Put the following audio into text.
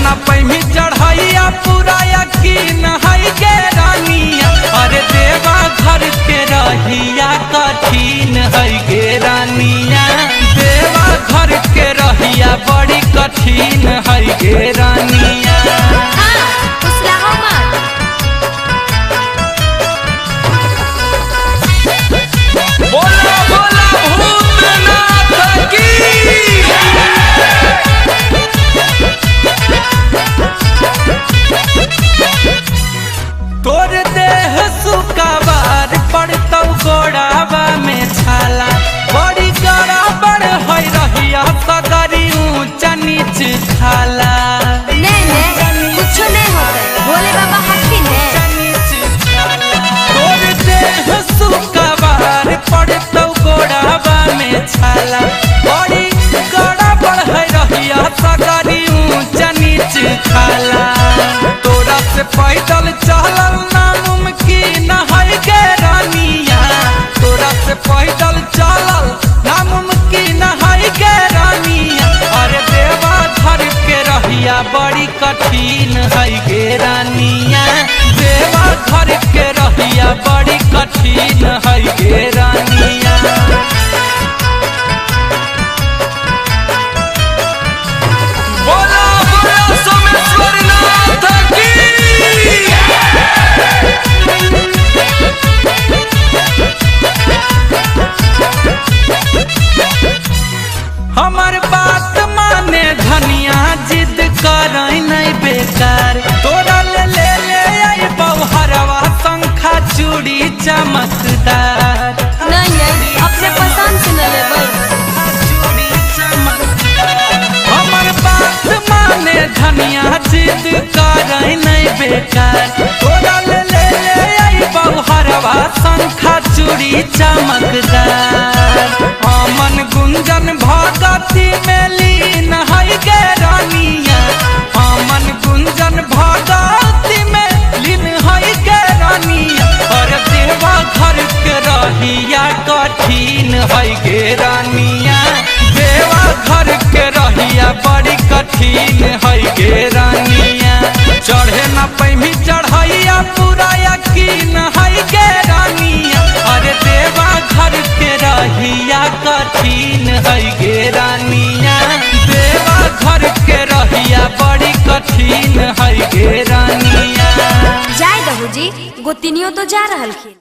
न पैमी चढ़ैया पूरा यकीन है गे रानिया। अरे देवा घर के रहिया कठिन है गे रानिया। देवा घर के रहिया बड़ी कठिन है गे रानिया। बोला बोला भूतनाथ की। तोर देह सुकाबार पड़तौ गोड़ावा में छाला। बड़ी गड़बड़ है रहिया सगरी ऊंचा नीच खाला। कुछ नहीं होता, भोले बाबा हकीम है। तोर देह सुकाबार पड़तौ गोड़ावा में छाला। बड़ी गड़बड़ है रहिया सगरी ऊंचा नीच खाला। तोरा से पैदल चलल नामुमकिन है गे रानिया। तोरा से पैदल चलल नामुमकिन है गे रानिया। अरे देवा घर के रहिया बड़ी कठिन है गे रानिया। देवा घर के रहिया बड़ी कठिन है गे रानिया। बोला बोला सोमेश्वर नाथ की। हमर बात माने धनिया जिद करई नहीं बेकार। तोरा ले आई बौहरवा शंखा चूड़ी चमकदार। नहीं अपने पसंद से न लेबै। हमर बात माने धनिया जिद करई नहीं बेकार। तोरा ले आई बौहरवा शंखा चूड़ी चमकदार। अमन गुंजन भगती में लीन है गे रानिया। अमन गुंजन भगती में लीन है गे रानिया। और देवा घर के रहिया कठिन है गे रानिया। देवा घर के रहिया बड़ी कठिन है गे रानिया। चढ़े न पैमी चढ़ैया पूरा यकीन है गे रानिया। अरे देवा घर के रहिया कठिन है गे रानिया। देवा घर के रहिया बड़ी कठिन है गे रानिया। जाय दहू जी, गोतिनियो तो जा रहल खिन।